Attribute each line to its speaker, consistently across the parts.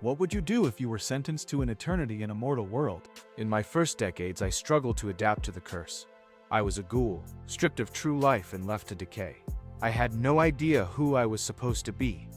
Speaker 1: What would you do if you were sentenced to an eternity in a mortal world? In my first decades, I struggled to adapt to the curse. I was a ghoul, stripped of true life and left to decay. I had no idea who I was supposed to be.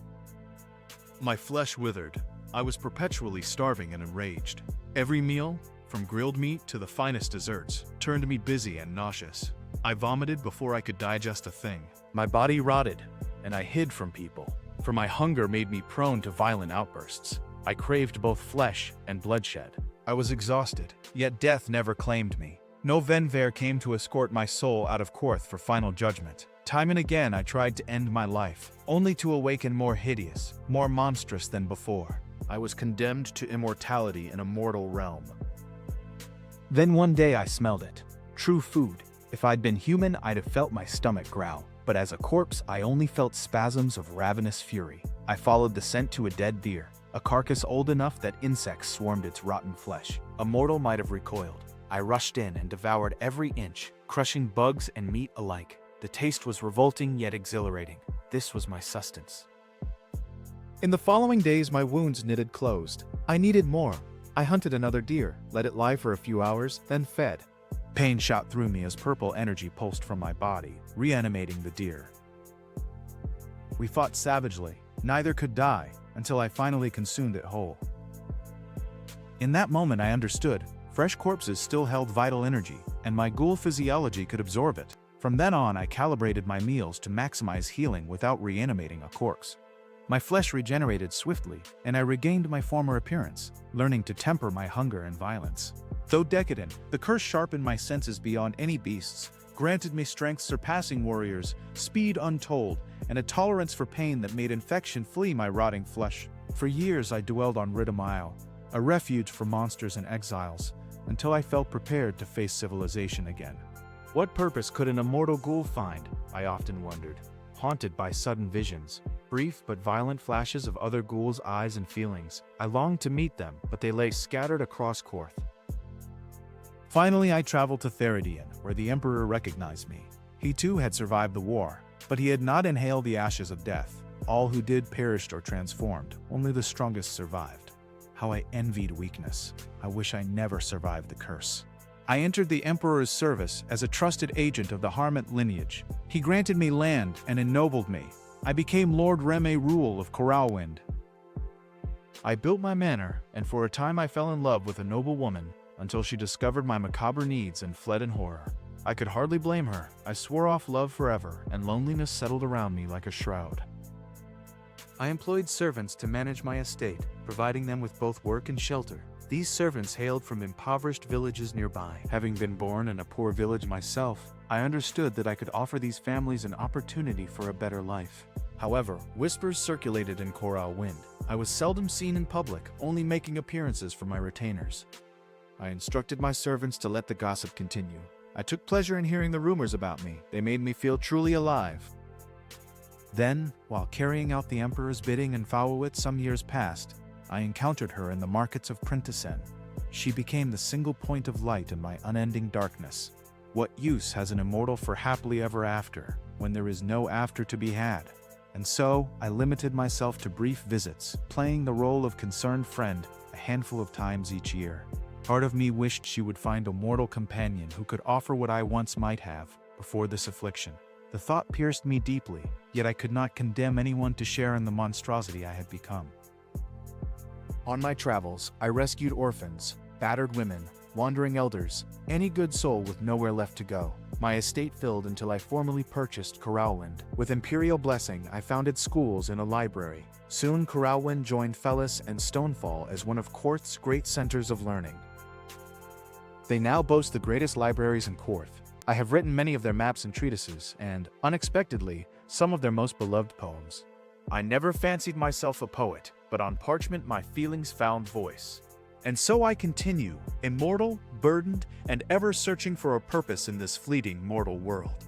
Speaker 2: My flesh withered. I was perpetually starving and enraged. Every meal, from grilled meat to the finest desserts, turned me busy and nauseous. I vomited before I could digest a thing.
Speaker 1: My body rotted, and I hid from people, for my hunger made me prone to violent outbursts. I craved both flesh and bloodshed.
Speaker 3: I was exhausted, yet death never claimed me. No Venver came to escort my soul out of Qorth for final judgment. Time and again I tried to end my life, only to awaken more hideous, more monstrous than before.
Speaker 1: I was condemned to immortality in a mortal realm.
Speaker 3: Then one day I smelled it. True food. If I'd been human, I'd have felt my stomach growl. But as a corpse, I only felt spasms of ravenous fury. I followed the scent to a dead deer, a carcass old enough that insects swarmed its rotten flesh.
Speaker 1: A mortal might have recoiled. I rushed in and devoured every inch, crushing bugs and meat alike. The taste was revolting yet exhilarating. This was my sustenance.
Speaker 3: In the following days, my wounds knitted closed. I needed more. I hunted another deer, let it lie for a few hours, then fed. Pain shot through me as purple energy pulsed from my body, reanimating the deer. We fought savagely. Neither could die, until I finally consumed it whole. In that moment I understood. Fresh corpses still held vital energy, and my ghoul physiology could absorb it. From then on, I calibrated my meals to maximize healing without reanimating a corpse. My flesh regenerated swiftly, and I regained my former appearance, learning to temper my hunger and violence. Though decadent, the curse sharpened my senses beyond any beasts, granted me strength surpassing warriors, speed untold, and a tolerance for pain that made infection flee my rotting flesh. For years I dwelled on Reme Rul, a refuge for monsters and exiles, until I felt prepared to face civilization again. What purpose could an immortal ghoul find? I often wondered, haunted by sudden visions, brief but violent flashes of other ghouls' eyes and feelings. I longed to meet them, but they lay scattered across Qorth. Finally, I traveled to Sirion, where the Emperor recognized me. He too had survived the war, but he had not inhaled the ashes of death. All who did perished or transformed, only the strongest survived. How I envied weakness. I wish I never survived the curse. I entered the Emperor's service as a trusted agent of the Harment lineage. He granted me land and ennobled me. I became Lord Reme Rul of Coralwind. I built my manor, and for a time I fell in love with a noble woman, until she discovered my macabre needs and fled in horror. I could hardly blame her. I swore off love forever, and loneliness settled around me like a shroud. I employed servants to manage my estate, providing them with both work and shelter. These servants hailed from impoverished villages nearby. Having been born in a poor village myself, I understood that I could offer these families an opportunity for a better life. However, whispers circulated in Coralwind. I was seldom seen in public, only making appearances for my retainers. I instructed my servants to let the gossip continue. I took pleasure in hearing the rumors about me. They made me feel truly alive. Then, while carrying out the Emperor's bidding in Fawawit some years past, I encountered her in the markets of Printisen. She became the single point of light in my unending darkness. What use has an immortal for happily ever after, when there is no after to be had? And so, I limited myself to brief visits, playing the role of concerned friend a handful of times each year. Part of me wished she would find a mortal companion who could offer what I once might have, before this affliction. The thought pierced me deeply, yet I could not condemn anyone to share in the monstrosity I had become. On my travels, I rescued orphans, battered women, wandering elders, any good soul with nowhere left to go. My estate filled until I formally purchased Coralwind. With imperial blessing, I founded schools and a library. Soon Coralwind joined Fellis and Stonefall as one of Qorth's great centers of learning. They now boast the greatest libraries in Qorth. I have written many of their maps and treatises, and, unexpectedly, some of their most beloved poems. I never fancied myself a poet, but on parchment my feelings found voice. And so I continue, immortal, burdened, and ever searching for a purpose in this fleeting mortal world.